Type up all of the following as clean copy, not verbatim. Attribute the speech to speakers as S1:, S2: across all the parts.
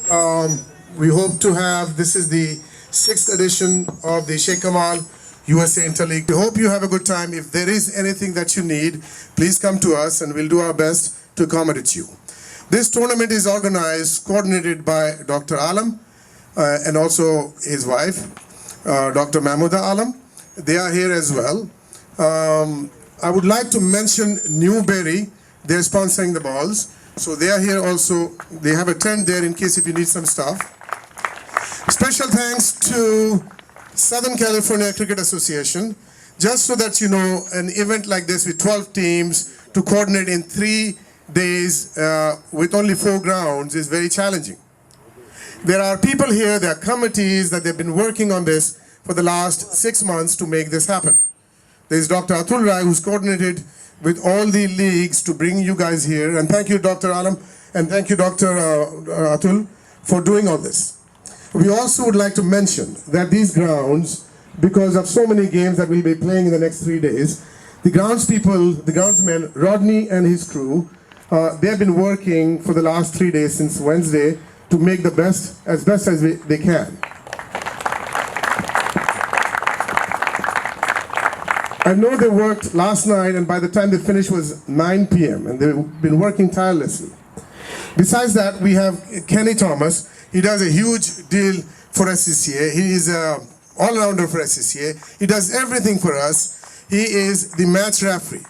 S1: We hope to have, this is the 6th edition of the Sheikh Kamal USA Interleague. We hope you have a good time. If there is anything that you need, please come to us and we'll do our best to accommodate you. This tournament is organized, coordinated by Dr. Alam and also his wife, Dr. Mahmouda Alam. They are here as well. I would like to mention Newberry. They're sponsoring the balls. So they are here also. They have a tent there in case if you need some stuff. Special thanks to Southern California Cricket Association. Just so that you know, an event like this with 12 teams to coordinate in 3 days with only 4 grounds is very challenging. There are people here, there are committees that they've been working on this for the last 6 months to make this happen. There's Dr. Atul Rai, who's coordinated with all the leagues to bring you guys here. And thank you, Dr. Alam, and thank you, Dr. Atul, for doing all this. We also would like to mention that these grounds, because of so many games that we'll be playing in the next 3 days, the groundspeople, the groundsmen, Rodney and his crew, they have been working for the last 3 days since Wednesday to make the best as they can. I know they worked last night, and by the time they finished was 9 p.m. and they've been working tirelessly. Besides that, we have Kenny Thomas. He does a huge deal for SCCA. He is an all-rounder for SCCA. He does everything for us. He is the match referee.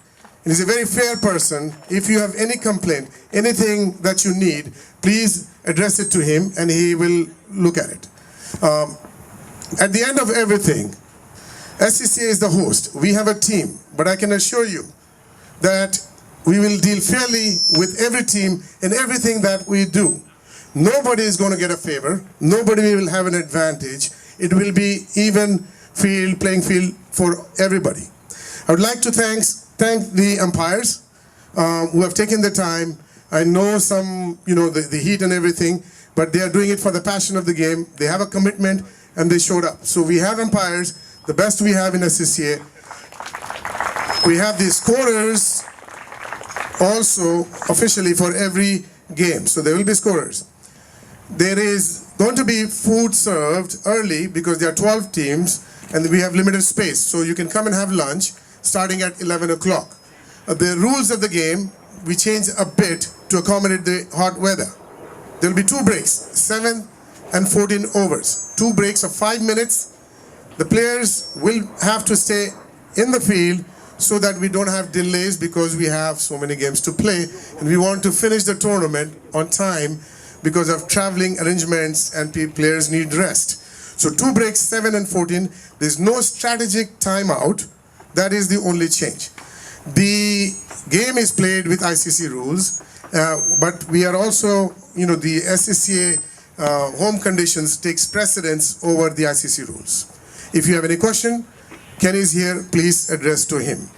S1: He's a very fair person. If you have any complaint, anything that you need, please address it to him and he will look at it. At the end of everything, SCCA is the host. We have a team, but I can assure you that we will deal fairly with every team and everything that we do. Nobody is going to get a favor. Nobody will have an advantage. It will be even field, playing field for everybody. I would like to thank the umpires who have taken the time. I know some, the heat and everything, but they are doing it for the passion of the game. They have a commitment and they showed up. So we have umpires, the best we have in SCCA. We have the scorers also officially for every game. So there will be scorers. There is going to be food served early because there are 12 teams and we have limited space. So you can come and have lunch starting at 11 o'clock. The rules of the game, we change a bit to accommodate the hot weather. There will be 2 breaks, 7 and 14 overs. 2 breaks of 5 minutes. The players will have to stay in the field so that we don't have delays because we have so many games to play and we want to finish the tournament on time because of traveling arrangements and players need rest. So 2 breaks, 7 and 14. There's no strategic timeout. That is the only change. The game is played with ICC rules, but we are also, the SCCA home conditions takes precedence over the ICC rules. If you have any question, Ken is here, please address to him.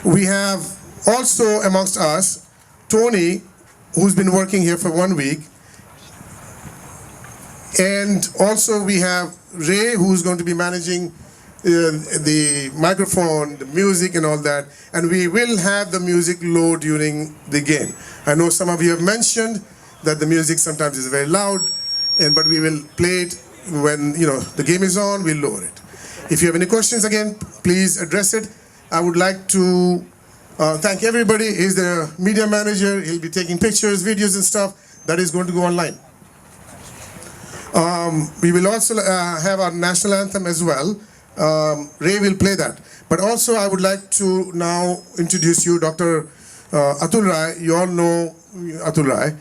S1: We have also amongst us, Tony, who's been working here for 1 week. And also we have Ray, who's going to be managing the microphone, the music and all that. And we will have the music low during the game. I know some of you have mentioned that the music sometimes is very loud, but we will play it when the game is on, we'll lower it. If you have any questions, again, please address it. I would like to thank everybody. He's the media manager. He'll be taking pictures, videos and stuff. That is going to go online. We will also have our national anthem as well. Ray will play that. But also I would like to now introduce you, Dr. Atul Rai. You all know Atul Rai.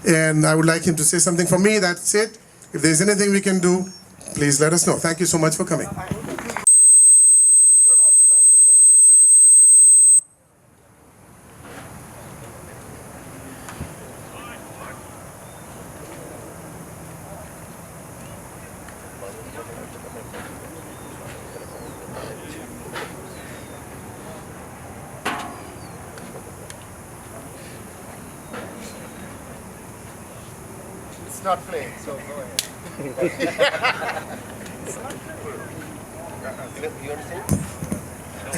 S1: And I would like him to say something from me. That's it. If there's anything we can do, please let us know. Thank you so much for coming.
S2: It's not playing, so go ahead. You understand?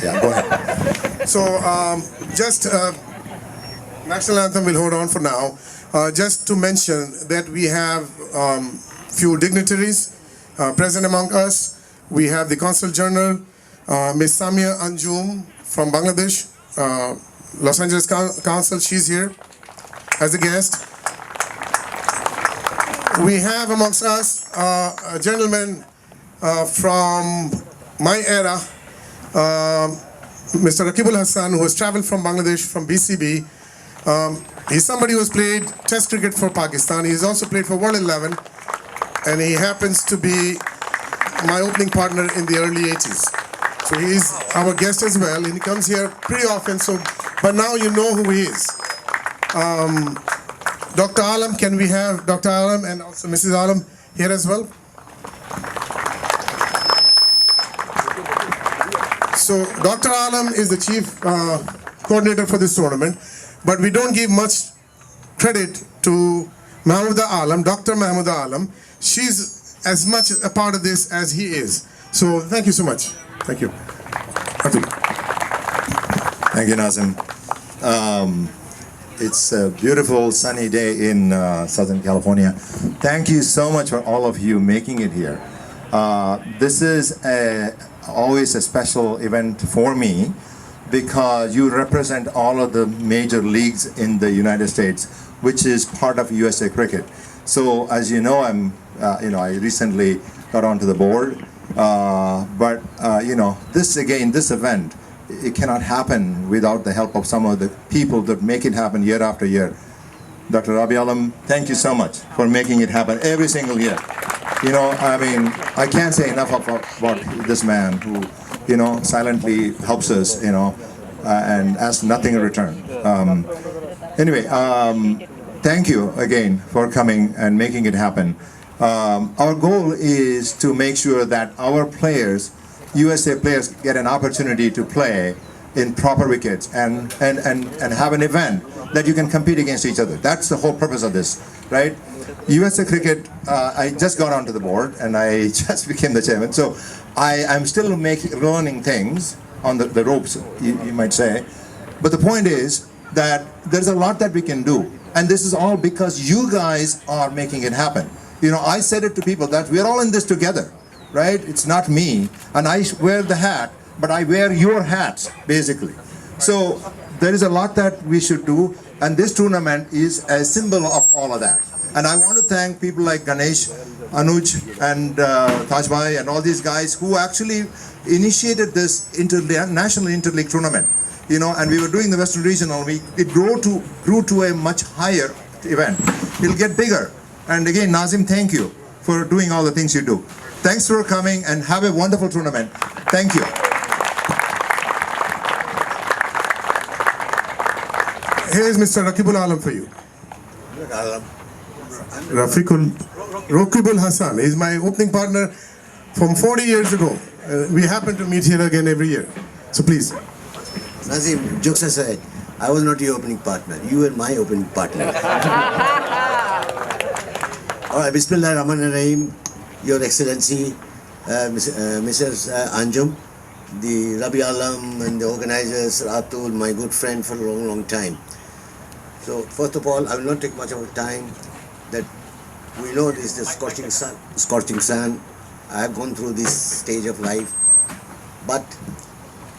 S1: Yeah, go ahead. So just National anthem will hold on for now. Just to mention that we have few dignitaries present among us. We have the Consul General, Ms. Samia Anjum from Bangladesh, Los Angeles Council. She's here as a guest. We have amongst us a gentleman from my era, Mr. Rakibul Hassan, who has traveled from Bangladesh, from BCB. He's somebody who has played Test cricket for Pakistan. He's also played for World 11, and he happens to be my opening partner in the early 80s. So he's our guest as well, and he comes here pretty often. So, but now you know who he is. Dr. Alam, can we have Dr. Alam and also Mrs. Alam here as well? So Dr. Alam is the chief coordinator for this tournament, but we don't give much credit to Mahmouda Alam, Dr. Mahmouda Alam. She's as much a part of this as he is. So thank you so much. Thank you.
S3: Thank you, Nazim. It's a beautiful sunny day in Southern California. Thank you so much for all of you making it here. This is always a special event for me because you represent all of the major leagues in the United States, which is part of USA Cricket. So as you know, I recently got onto the board, but this event, it cannot happen without the help of some of the people that make it happen year after year. Dr. Rabi Alam, thank you so much for making it happen every single year. I can't say enough about this man who, silently helps us, and asks nothing in return. Thank you again for coming and making it happen. Our goal is to make sure that our players, USA players, get an opportunity to play in proper wickets and have an event that you can compete against each other. That's the whole purpose of this, right? USA Cricket, I just got onto the board and I just became the chairman. So I'm still learning things on the ropes, you might say. But the point is that there's a lot that we can do. And this is all because you guys are making it happen. I said it to people that we're all in this together, right? It's not me. And I wear the hat, but I wear your hats, basically. So there is a lot that we should do. And this tournament is a symbol of all of that. And I want to thank people like Ganesh, Anuj, and Tajbhai, and all these guys who actually initiated this national interleague tournament. And we were doing the Western Regional. It grew to a much higher event. It'll get bigger. And again, Nazim, thank you for doing all the things you do. Thanks for coming and have a wonderful tournament. Thank you.
S1: Here's Mr. Rakibul Alam for you. Rakibul Hassan is my opening partner from 40 years ago. We happen to meet here again every year. So please.
S4: Nazim, jokes aside, I was not your opening partner. You were my opening partner. All right, Bismillahirrahmanirrahim, Your Excellency, Mrs. Anjum, the Rabi Alam and the organizers, Atul, my good friend for a long, long time. So, first of all, I will not take much of time. That we know this is the scorching sun. I have gone through this stage of life. But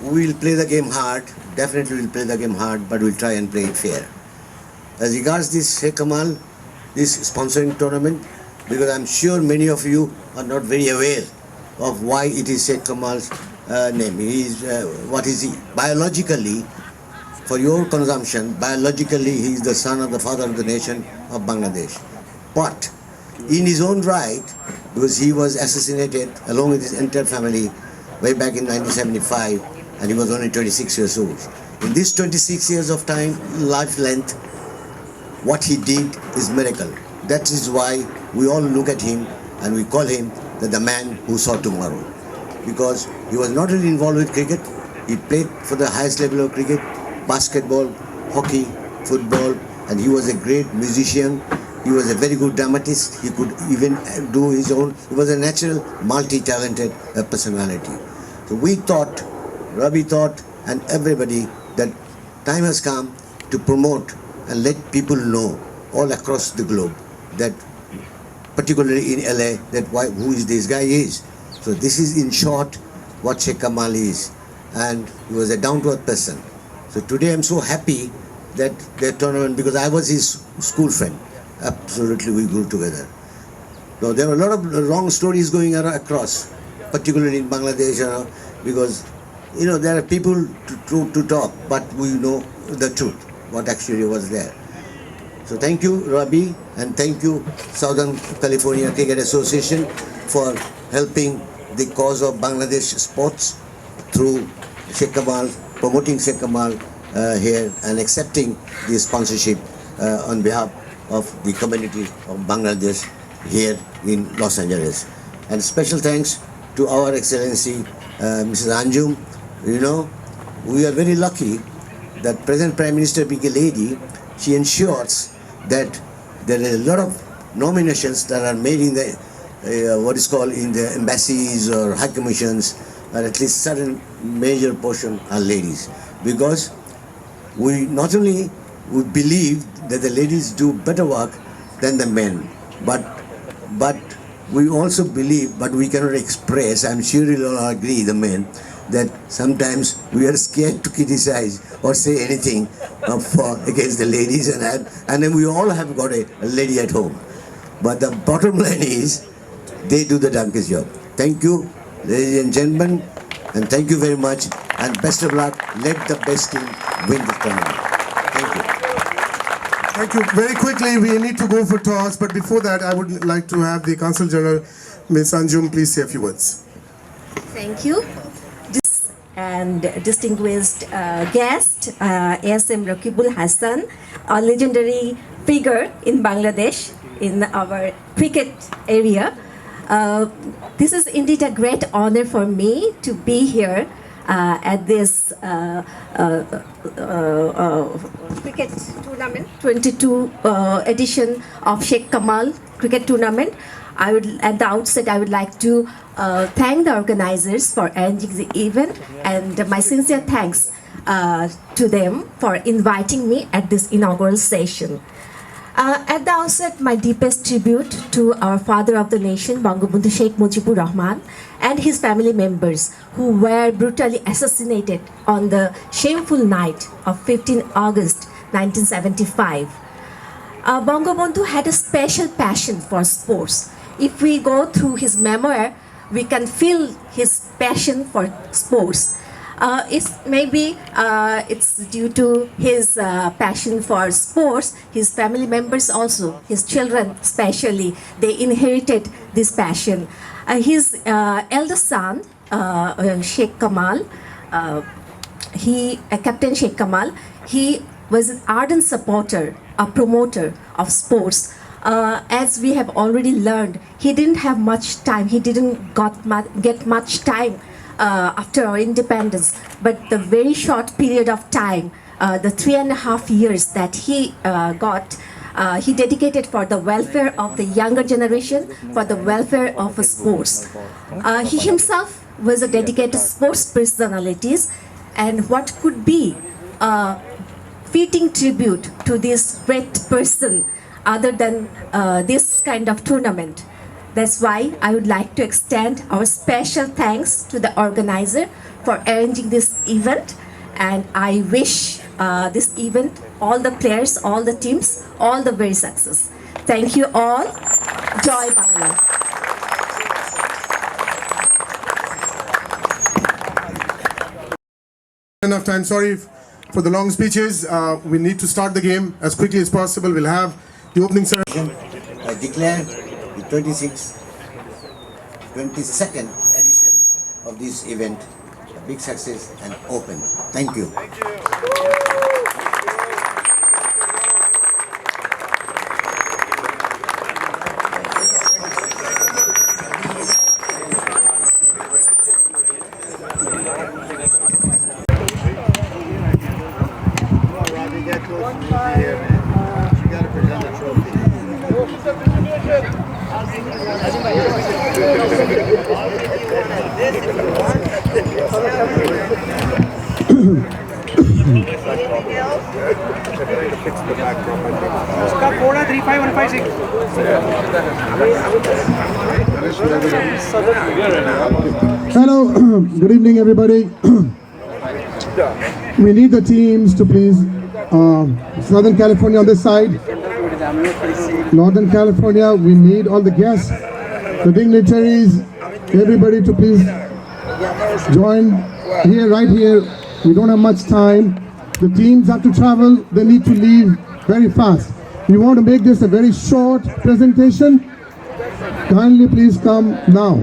S4: we will play the game hard. Definitely we will play the game hard, but we will try and play it fair. As regards this Sheikh Kamal, this sponsoring tournament, because I'm sure many of you are not very aware of why it is Sheikh Kamal's name. What is he? Biologically, for your consumption, biologically he is the son of the father of the nation of Bangladesh. But in his own right, because he was assassinated along with his entire family way back in 1975, and he was only 26 years old. In this 26 years of time, life length, what he did is miracle. That is why we all look at him and we call him the man who saw tomorrow. Because he was not really involved with cricket. He played for the highest level of cricket, basketball, hockey, football, and he was a great musician. He was a very good dramatist. He could even do his own. He was a natural, multi-talented personality. So we thought, Rabi thought, and everybody, that time has come to promote and let people know all across the globe that, particularly in LA, that who is this guy is. So this is in short what Sheikh Kamal is, and he was a down-to-earth person. So today I'm so happy that the tournament, because I was his school friend. Absolutely, we grew together. Now there are a lot of wrong stories going across, particularly in Bangladesh, because there are people to talk, but we know the truth, what actually was there. So thank you, Rabi, and thank you, Southern California Cricket Association, for helping the cause of Bangladesh sports through Sheikh Kamal, promoting Sheikh Kamal here and accepting the sponsorship on behalf of the community of Bangladesh here in Los Angeles. And special thanks to our Excellency Mrs. Anjum. We are very lucky that present Prime Minister being a lady, she ensures that there are a lot of nominations that are made in the in the embassies or high commissions, or at least certain major portion are ladies, because we not only we believe that the ladies do better work than the men, but we also believe, but we cannot express, I'm sure you'll all agree, the men, that sometimes we are scared to criticize or say anything against the ladies, and then we all have got a lady at home. But the bottom line is, they do the donkey's job. Thank you, ladies and gentlemen, and thank you very much, and best of luck. Let the best team win the tournament. Thank you.
S1: Thank you. Very quickly, we need to go for toss, but before that, I would like to have the Consul General, Ms. Anjum, please say a few words.
S5: Thank you. And distinguished guest, ASM Rakibul Hassan, a legendary figure in Bangladesh, in our cricket area. This is indeed a great honor for me to be here at this cricket tournament, 22 edition of Sheikh Kamal cricket tournament. At the outset, I would like to thank the organizers for arranging the event, and my sincere thanks to them for inviting me at this inaugural session. At the outset, my deepest tribute to our father of the nation, Bangabandhu Sheikh Mujibur Rahman, and his family members who were brutally assassinated on the shameful night of 15 August 1975. Bangabandhu had a special passion for sports. If we go through his memoir, we can feel his passion for sports. It's due to his passion for sports. His family members also, his children especially, they inherited this passion. His eldest son, Sheikh Kamal, Captain Sheikh Kamal, he was an ardent supporter, a promoter of sports. As we have already learned, he didn't have much time. He didn't get much time after our independence. But the very short period of time, the 3.5 years that he got, he dedicated for the welfare of the younger generation, for the welfare of sports. He himself was a dedicated sports personalities, and what could be a fitting tribute to this great person other than this kind of tournament. That's why I would like to extend our special thanks to the organizer for arranging this event, and I wish this event, all the players, all the teams, all the very success. Thank you all. Joy Bangla.
S1: Enough time. Sorry for the long speeches. We need to start the game as quickly as possible. We'll have the opening ceremony.
S4: I declare the 22nd edition of this event a big success and open. Thank you.
S2: Get close to the here, man. You gotta present the trophy. fix the backdrop, I think.
S6: उसका code है 35156.
S1: Hello, good evening, everybody. We need the teams to please. Southern California on this side. Northern California, we need all the guests, the dignitaries, everybody to please join here, right here. We don't have much time. The teams have to travel. They need to leave very fast. We want to make this a very short presentation. Kindly please come now.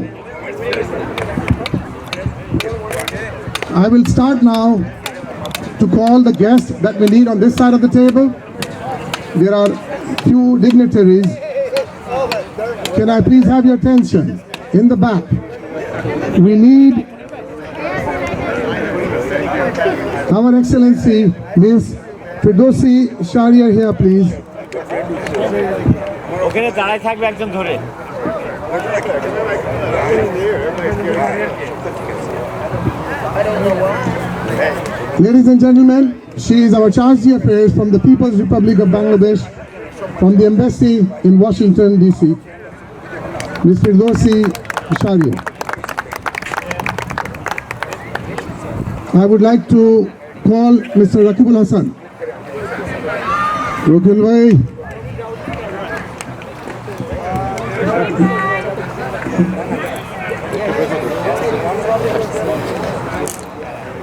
S1: I will start now to call the guests that we need on this side of the table. There are few dignitaries. Can I please have your attention? In the back, we need Our Excellency Miss Firdausi Shariar here, please.
S6: ওখানে দাঁড়ায় থাকবে একজন ধরে
S1: Ladies and gentlemen, she is our Charge d'Affaires from the People's Republic of Bangladesh, from the Embassy in Washington, D.C., Ms. Firdausi Shariar. I would like to call Mr. Rakibul Hassan. Rakibul bhai.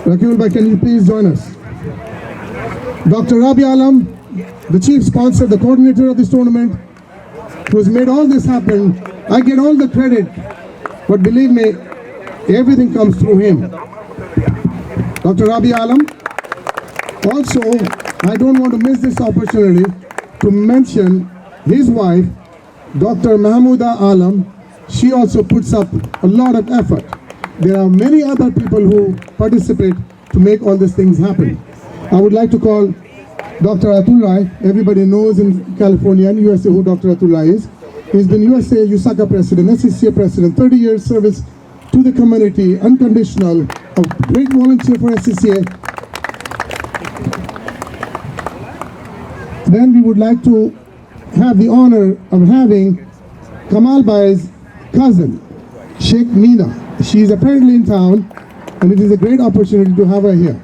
S1: Rakibul bhai, can you please join us? Dr. Rabi Alam, the chief sponsor, the coordinator of this tournament, who has made all this happen. I get all the credit, but believe me, everything comes through him. Dr. Rabi Alam. Also, I don't want to miss this opportunity to mention his wife, Dr. Mahmouda Alam. She also puts up a lot of effort. There are many other people who participate to make all these things happen. I would like to call Dr. Atul Rai. Everybody knows in California and USA who Dr. Atul Rai is. He's been USA USACA president, SCCA president, 30 years service to the community, unconditional, a great volunteer for SCCA. Then we would like to have the honor of having Kamal Bai's cousin, Sheikh Meena. She is apparently in town, and it is a great opportunity to have her here.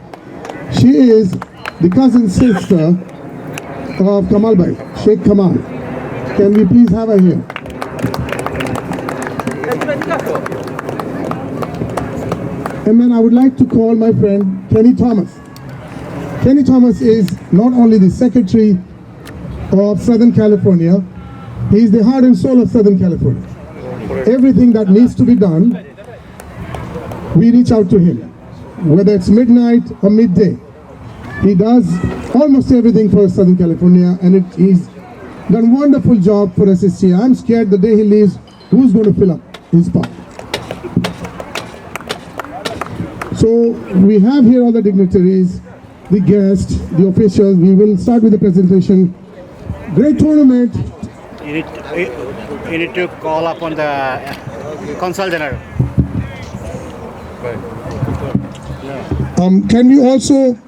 S1: She is the cousin sister of Kamal Bai, Sheikh Kamal. Can we please have her here? And then I would like to call my friend Kenny Thomas. Kenny Thomas is not only the secretary of Southern California, he is the heart and soul of Southern California. Everything that needs to be done, we reach out to him, whether it's midnight or midday. He does almost everything for Southern California, and he's done a wonderful job for SSC. I'm scared the day he leaves, who's going to fill up his spot? So we have here all the dignitaries, the guests, the officials. We will start with the presentation. Great tournament.
S6: You need to call upon the Consul General.
S1: Can we also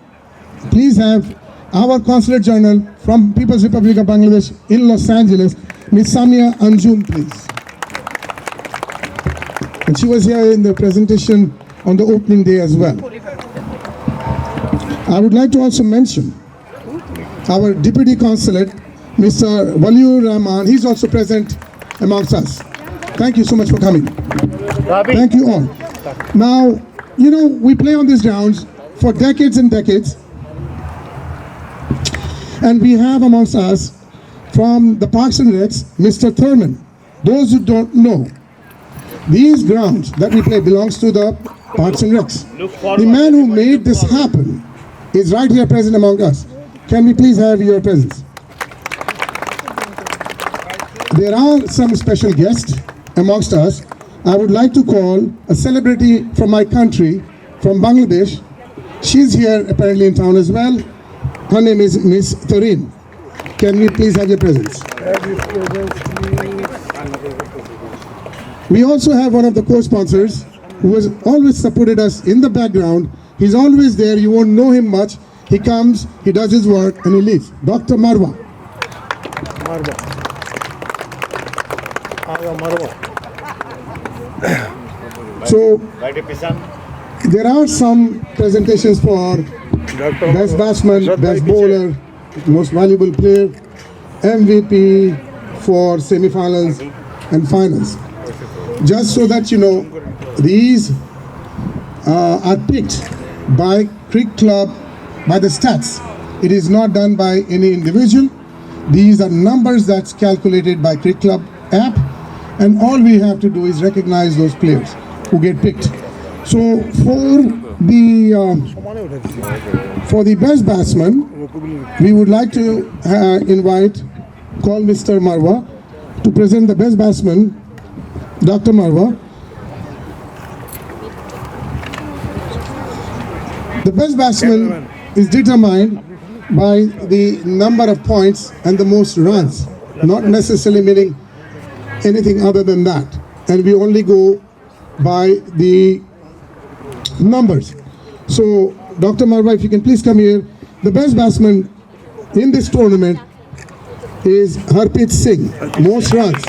S1: please have our Consulate General from People's Republic of Bangladesh in Los Angeles, Ms. Samia Anjum, please. And she was here in the presentation on the opening day as well. I would like to also mention our Deputy Consulate, Mr. Waliur Rahman. He's also present amongst us. Thank you so much for coming. Thank you all. Now, you know, we play on these grounds for decades and decades. And we have amongst us from the Parks and Recs, Mr. Thurman. Those who don't know, these grounds that we play belongs to the Parks and Recs. The man who made this happen is right here present among us. Can we please have your presence? There are some special guests amongst us. I would like to call a celebrity from my country, from Bangladesh. She's here apparently in town as well. Her name is Miss Tareen. Can we please have your presence? We also have one of the co-sponsors who has always supported us in the background. He's always there. You won't know him much. He comes, he does his work, and he leaves. Dr. Marwa. So, there are some presentations for best batsman, best bowler, most valuable player, MVP for semi-finals and finals. Just so that you know, these are picked by Cricket Club, by the stats. It is not done by any individual. These are numbers that's calculated by Cricket Club app, and all we have to do is recognize those players who get picked. So for the best batsman, we would like to call Mr. Marwa to present the best batsman, Dr. Marwa. The best batsman is determined by the number of points and the most runs, not necessarily meaning anything other than that. And we only go by the numbers. So, Dr. Marwa, if you can please come here. The best batsman in this tournament is Harpreet Singh, most runs.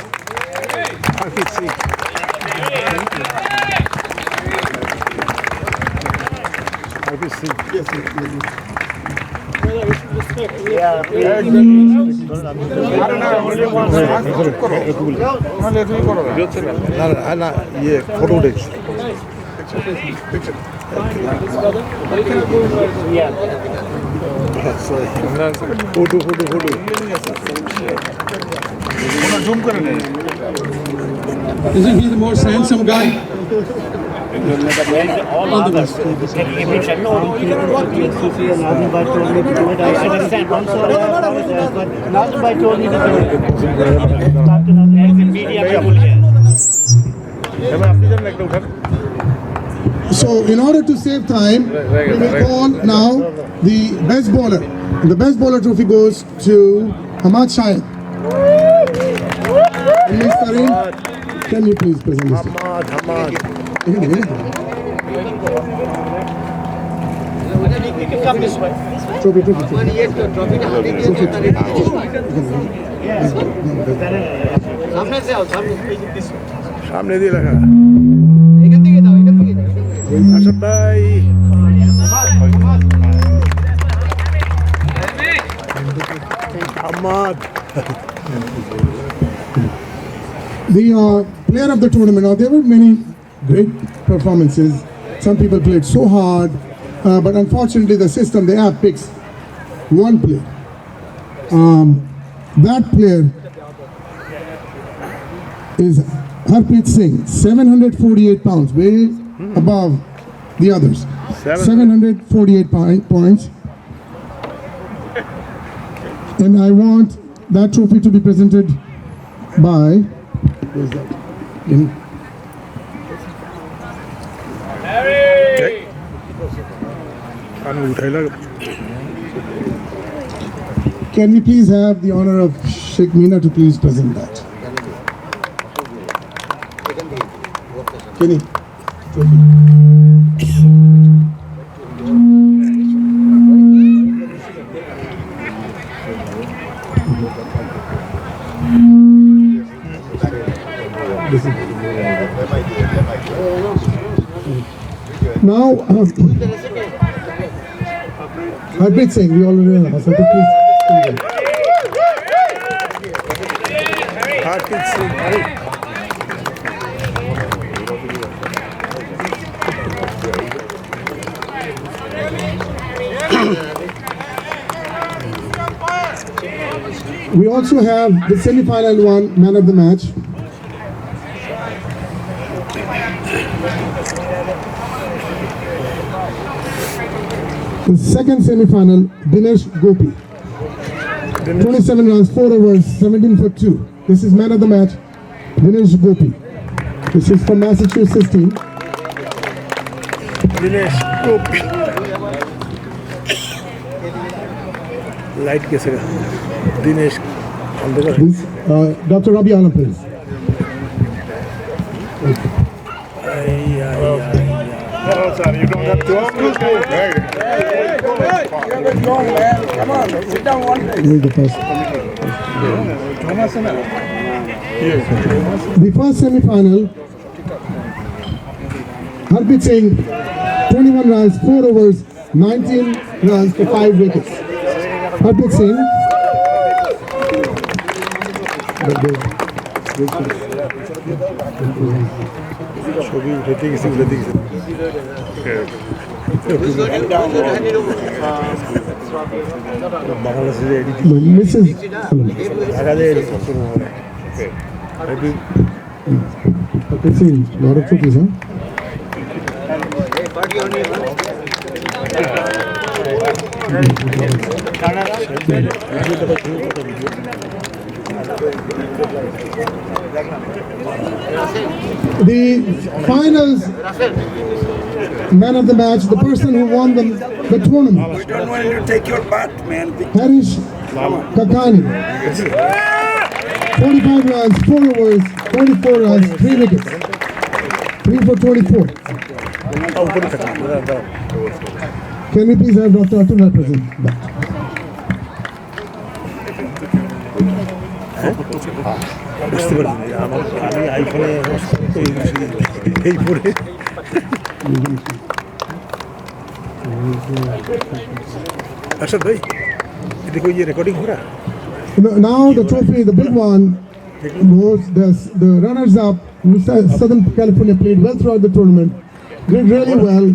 S1: Isn't he the most handsome guy?
S6: All others. No, you don't want to. Nazimbai told me to do it. I understand. I'm sorry. I apologize. But Nazimbai told me to do it. There's a media people here.
S1: So, in order to save time, we will call now the best bowler. The best bowler trophy goes to Hamad Shahid. Ms. Karim, can you please present this?
S6: Hamad. You can come this way.
S1: Trophy.
S7: सामने दिए लगा आशा भाई Ahmad.
S1: The player of the tournament, now there were many great performances. Some people played so hard, but unfortunately the system, the app picks one player. That player is Harpreet Singh, 748 pounds, way above the others. 748 points. And I want that trophy to be presented by, who is that? Can we please have the honor of Sheikh Meena to please present that? Kenny. Now, Harpreet Singh, we already know. So please.
S7: Harpreet Singh.
S1: We also have the semi-final one, man of the match. The second semi-final, Dinesh Gopi. 27 runs, 4 overs, 17 for 2. This is man of the match, Dinesh Gopi. This is from Massachusetts team.
S7: Dinesh Gopi. Light कैसे का? Dinesh.
S1: This, Dr. Rabi Alam, please.
S7: Well, sir, you don't have to.
S1: The first semi-final, Harpreet Singh, 21 runs, 4 overs, 19 runs for 5 wickets. Harpreet Singh. Mrs. Harpreet Singh, lot of trophies, huh? The finals man of the match, the person who won the tournament.
S8: We don't want you to take your part, man.
S1: Harish Kakani. 45 runs, 4 overs, 24 runs, 3 wickets. 3 for 24. Can we please have Dr. Atul represent that?
S7: Arshad भाई देखो ये recording हो रहा है
S1: Now the trophy, the big one, was the runners-up. Southern California played well throughout the tournament, did really well.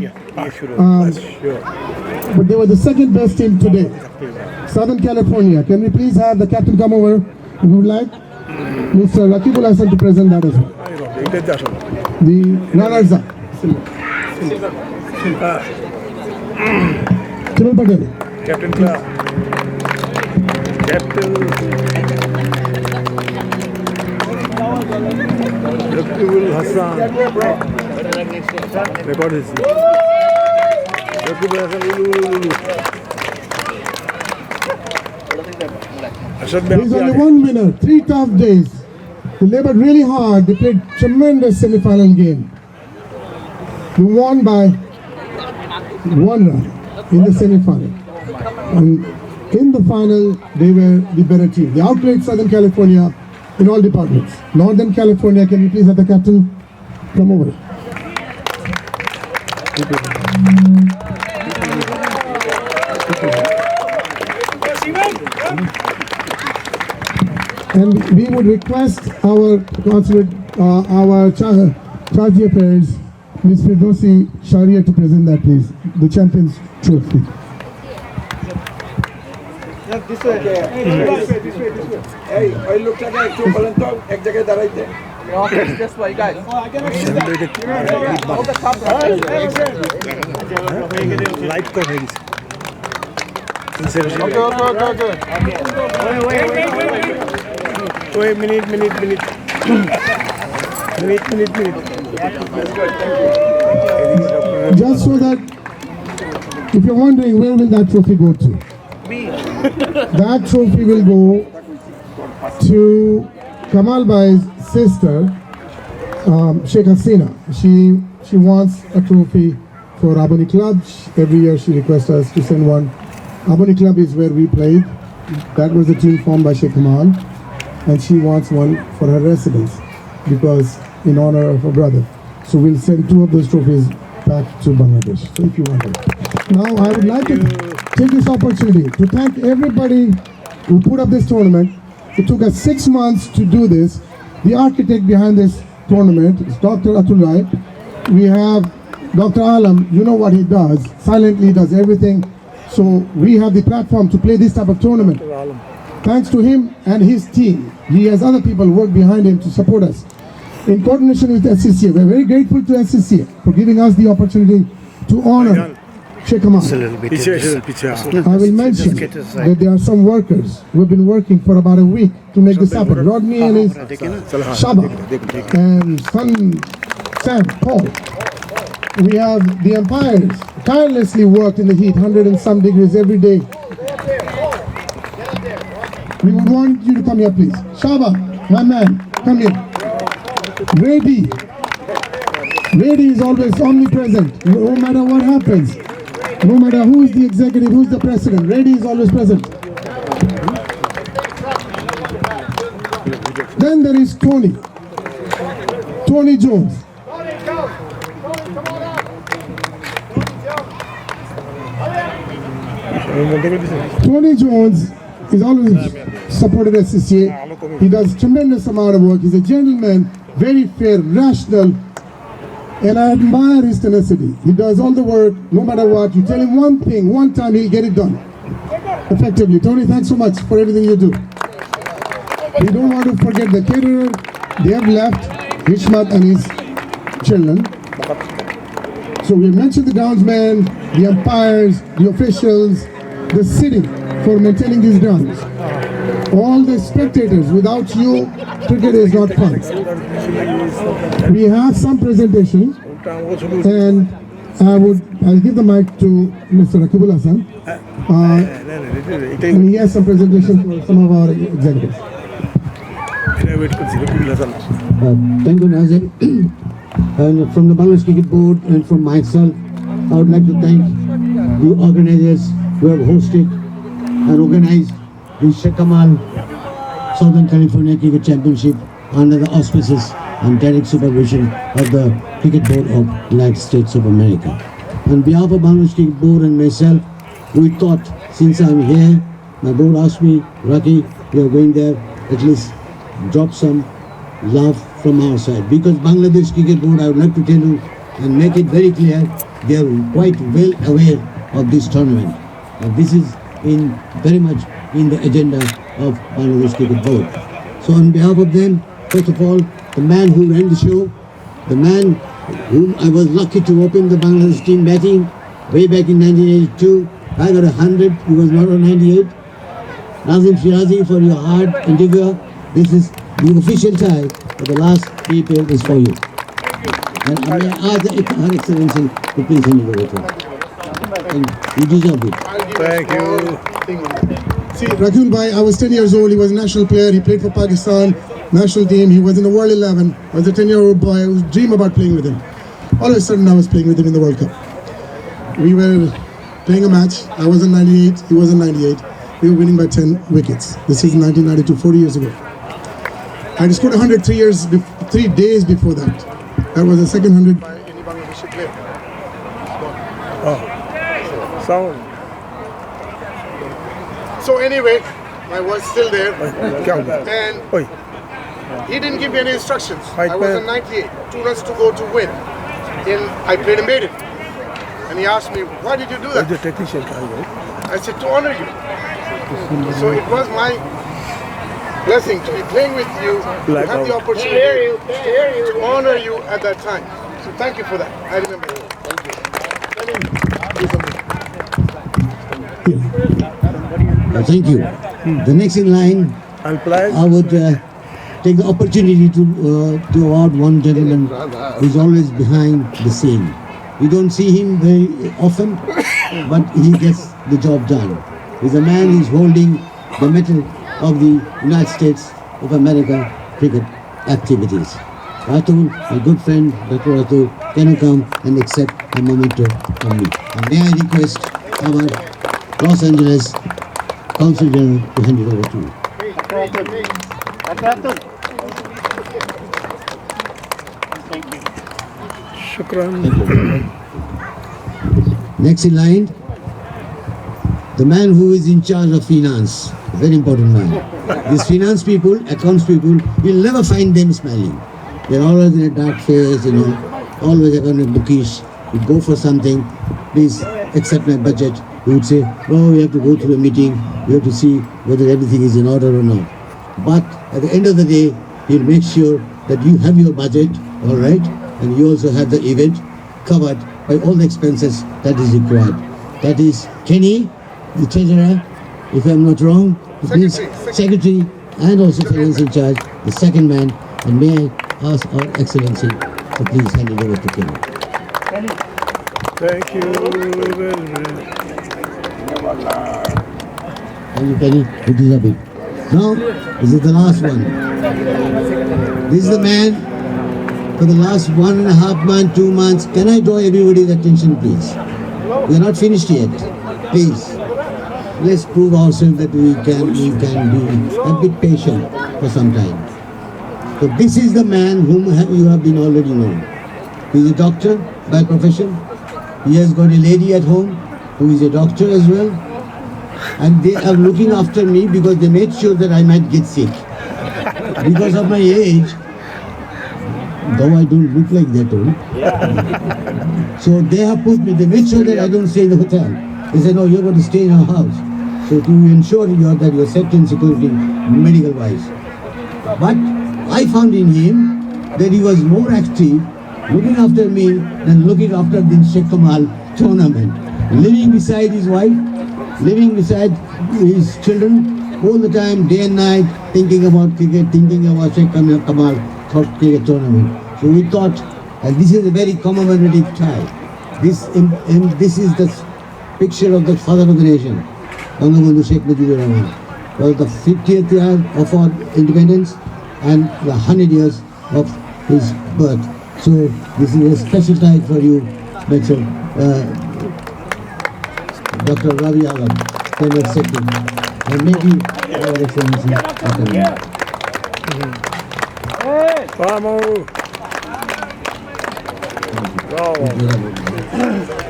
S1: But they were the second best team today. Southern California. Can we please have the captain come over, if you would like? Mr. Rakibul Hassan to present that as well. The runners-up. Kamal Patel.
S7: Captain का captain Rakibul Hasan record है Rakibul Hasan
S1: There's only one winner, 3 tough days. They labored really hard. They played tremendous semi-final game. They won by 1 run in the semi-final. And in the final, they were the better team. They outplayed Southern California in all departments. Northern California, can you please have the captain come over? And we would request our consulate, our charge affairs, Ms. Firdausi Sharia, to present that, please. The champions trophy.
S8: This way. Hey, I look at it. Two balance ek jagah daraite. This way, guys.
S7: Light तो है
S8: Okay.
S7: Minute
S1: Just so that, if you're wondering, where will that trophy go to? That trophy will go to Kamal Bai's sister, Sheikh Hasina. She wants a trophy for Abani Club. Every year she requests us to send one. Abani Club is where we played. That was the team formed by Sheikh Kamal. And she wants one for her residence because in honor of her brother. So we'll send 2 of those trophies back to Bangladesh. So if you want it. Now I would like to take this opportunity to thank everybody who put up this tournament. It took us 6 months to do this. The architect behind this tournament is Dr. Atul Rai. We have Dr. Alam, you know what he does. Silently does everything. So we have the platform to play this type of tournament. Thanks to him and his team. He has other people work behind him to support us. In coordination with SCCA, we're very grateful to SCCA for giving us the opportunity to honor Sheikh Kamal. I will mention that there are some workers who have been working for about a week to make this happen. Rodney and his Shaba and son Sam, Paul. We have the umpires tirelessly worked in the heat, 100 and some degrees every day. We would want you to come here, please. Shaba, my man, come here. Reddy is always omnipresent, no matter what happens. No matter who is the executive, who is the president, ready is always present. Then there is Tony Jones. Tony Jones is always supported SCCA. He does tremendous amount of work. He's a gentleman, very fair, rational, and I admire his tenacity. He does all the work, no matter what. You tell him one thing, one time he'll get it done effectively. Tony, thanks so much for everything you do. We don't want to forget the caterer. They have left, Hishmat and his children. So we mentioned the groundsmen, the umpires, the officials, the city for maintaining these grounds. All the spectators, without you, cricket is not fun. We have some presentation, and I'll give the mic to Mr. Rakibul Hassan, and he has some presentation for some of our executives.
S9: Thank you, Nazir. And from the Bangladesh Cricket Board and from myself, I would like to thank the organizers who have hosted and organized the Sheikh Kamal Southern California Cricket Championship under the auspices and direct supervision of the Cricket Board of the United States of America. On behalf of Bangladesh Cricket Board and myself, we thought, since I'm here, my board asked me, Rocky, we are going there, at least drop some love from our side. Because Bangladesh Cricket Board, I would like to tell you and make it very clear, they are quite well aware of this tournament. And this is very much in the agenda of Bangladesh Cricket Board. So on behalf of them, first of all, the man who ran the show, the man whom I was lucky to open the Bangladesh team batting way back in 1982. I got 100, he was not on 98. Nazim Shirazi, for your hard endeavor. This is the official tie for the last 3 pairs is for you. And I may ask Her Excellency to please hand it over to her. And you deserve it.
S7: Thank you.
S1: See, Rakul Bhai, I was 10 years old, he was a national player, he played for Pakistan national team, he was in the World 11. I was a 10-year-old boy, I was dream about playing with him. All of a sudden I was playing with him in the World Cup. We were playing a match, I was in 98, he was in 98. We were winning by 10 wickets. This is 1992, 40 years ago. I scored 100 3 days before that. That was the second 100 by any Bangladeshi player.
S7: Sound.
S1: So anyway, I was still there, and he didn't give me any instructions. I was in 98, 2 runs to go to win. I played a maiden, and he asked me, why did you do that? I said, to honor you. So it was my blessing to be playing with you, to have the opportunity to honor you at that time. So thank you for that. I remember it.
S9: Thank you. The next in line, I would take the opportunity to award one gentleman who is always behind the scene. We don't see him very often, but he gets the job done. He's a man who is holding the medal of the United States of America cricket activities. Ratul, my good friend, Dr. Ratul, can you come and accept a memento from me? And may I request our Los Angeles Consul General to hand it over to you. Next in line, the man who is in charge of finance, a very important man. These finance people, accounts people, you'll never find them smiling. They're always in a dark face, always kind of bookish. You go for something, please accept my budget. You would say, oh, we have to go through a meeting, we have to see whether everything is in order or not. But at the end of the day, he'll make sure that you have your budget, all right, and you also have the event covered by all the expenses that is required. That is Kenny, the treasurer, if I'm not wrong, secretary, and also finance in charge, the second man. And may I ask our Excellency to please hand it over to Kenny.
S7: Thank you very much.
S9: Thank you, Kenny. You deserve it. Now, this is the last one. This is the man for the last 1.5 months, 2 months. Can I draw everybody's attention, please? We are not finished yet. Please, let's prove ourselves that we can be a bit patient for some time. So this is the man whom you have been already known. He is a doctor by profession. He has got a lady at home who is a doctor as well. And they are looking after me because they made sure that I might get sick. Because of my age, though I don't look like that old. So they have put me, they made sure that I don't stay in the hotel. They said, no, you're going to stay in our house. So to ensure that you're safe and security, medical wise. But I found in him that he was more active looking after me than looking after the Sheikh Kamal tournament. Living beside his wife, living beside his children, all the time, day and night, thinking about cricket, thinking about Sheikh Kamal cricket tournament. So we thought, and this is a very commemorative tie. This is the picture of the father of the nation, Honorable Sheikh Mujibur Rahman. Well, the 50th year of our independence and the 100 years of his birth. So this is a special tie for you, Dr. Rabi Alam, General Secretary, and maybe Your Excellency.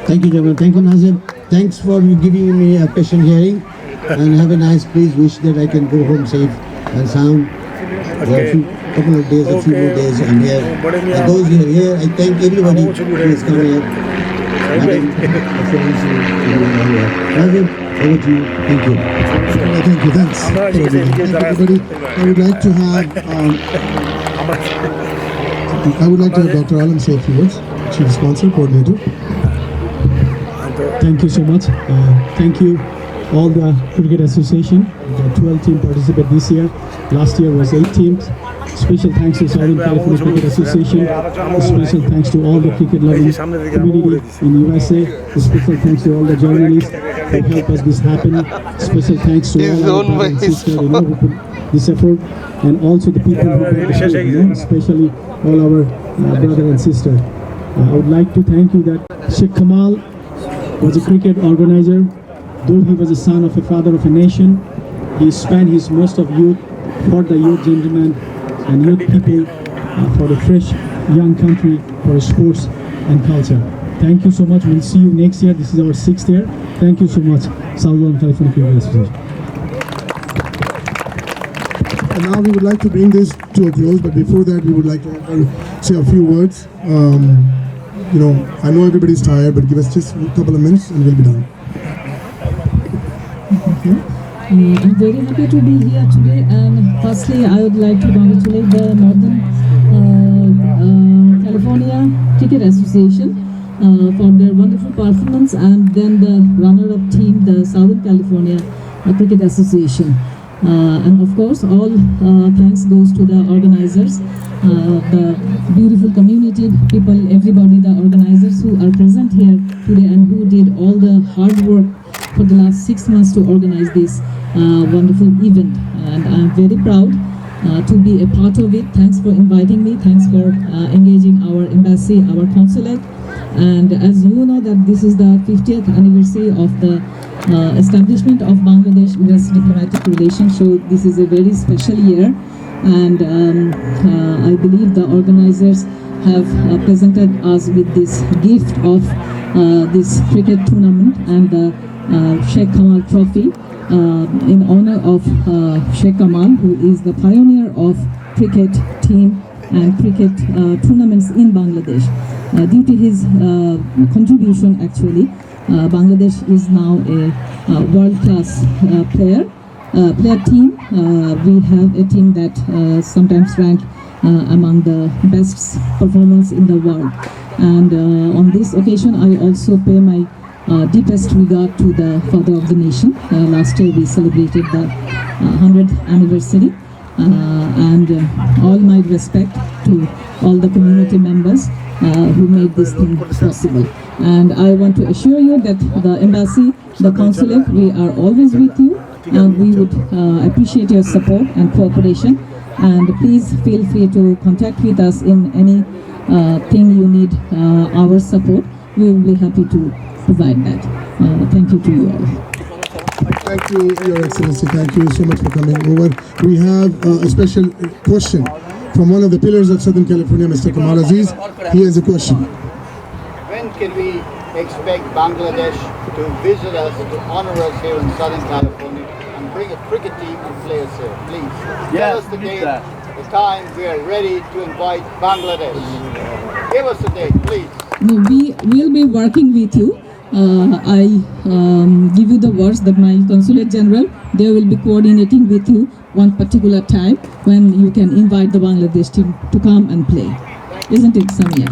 S9: Thank you, gentlemen. Thank you, Nazim. Thanks for you giving me a patient hearing, and have a nice. Please wish that I can go home safe and sound. A couple of days, a few more days, and here. And those who are here, I thank everybody who is coming here. Nazim, over to you. Thank you.
S7: Thank you. Thanks. Thank you, everybody. I would like to have Dr. Alam say a few words. Chief Sponsor, Coordinator.
S10: Thank you so much. Thank you all the Cricket Association. The 12 teams participated this year. Last year was 8 teams. Special thanks to Southern California Cricket Association. Special thanks to all the cricket loving community in USA. Special thanks to all the journalists who helped us this happen. Special thanks to all our brothers and sisters who put this effort, and also the people who participated, especially all our brother and sister. I would like to thank you that Sheikh Kamal was a cricket organizer. Though he was a son of a father of a nation, he spent his most of youth for the youth gentlemen and youth people, for a fresh young country, for sports and culture. Thank you so much. We'll see you next year. This is our 6th year. Thank you so much, Southern California Cricket Association.
S7: And now we would like to bring this to a close, but before that we would like to say a few words. I know everybody's tired, but give us just a couple of minutes and we'll be done.
S11: I'm very happy to be here today, and firstly I would like to congratulate the Northern California Cricket Association for their wonderful performance, and then the runner-up team, the Southern California Cricket Association. And of course all thanks goes to the organizers, the beautiful community people, everybody, the organizers who are present here today and who did all the hard work for the last 6 months to organize this wonderful event. And I'm very proud to be a part of it. Thanks for inviting me. Thanks for engaging our embassy, our consulate. And as you know that this is the 50th anniversary of the establishment of Bangladesh-US diplomatic relations. So this is a very special year. And I believe the organizers have presented us with this gift of this cricket tournament and the Sheikh Kamal Trophy in honor of Sheikh Kamal, who is the pioneer of cricket team and cricket tournaments in Bangladesh. Due to his contribution, actually, Bangladesh is now a world-class player team. We have a team that sometimes rank among the best performance in the world. And on this occasion, I also pay my deepest regard to the father of the nation. Last year we celebrated the 100th anniversary, and all my respect to all the community members who made this thing possible. And I want to assure you that the embassy, the consulate, we are always with you, and we would appreciate your support and cooperation. And please feel free to contact with us in any thing you need our support. We will be happy to provide that. Thank you to you all.
S7: Thank you, Your Excellency. Thank you so much for coming over. We have a special question from one of the pillars of Southern California, Mr. Kamal Aziz. He has a question.
S2: When can we expect Bangladesh to visit us, to honor us here in Southern California, and bring a cricket team and play us here? Please tell us the date, the time. We are ready to invite Bangladesh. Give us a date, please.
S11: No, we will be working with you. I give you the words that my Consulate General, they will be coordinating with you one particular time when you can invite the Bangladesh team to come and play. Isn't it, Samia?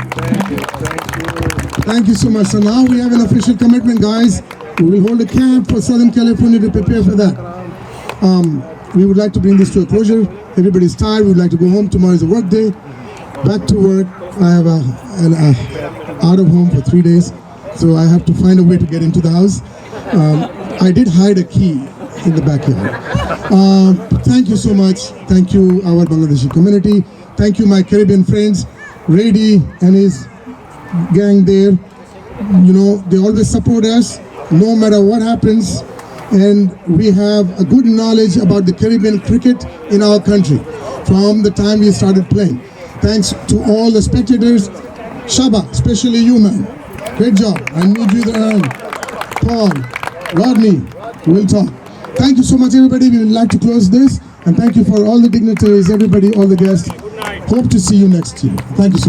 S7: Thank you so much. So now we have an official commitment, guys. We will hold a camp for Southern California to prepare for that. We would like to bring this to a closure. Everybody's tired. We would like to go home. Tomorrow is a work day. Back to work. I have out of home for 3 days, so I have to find a way to get into the house. I did hide a key in the backyard. Thank you so much. Thank you, our Bangladeshi community. Thank you, my Caribbean friends, Rady and his gang there. You know, they always support us, no matter what happens. And we have a good knowledge about the Caribbean cricket in our country from the time we started playing. Thanks to all the spectators. Shaba, especially you, man. Great job. I need you there. Paul, Rodney, we'll talk. Thank you so much, everybody. We would like to close this. And thank you for all the dignitaries, everybody, all the guests. Hope to see you next year. Thank you so much.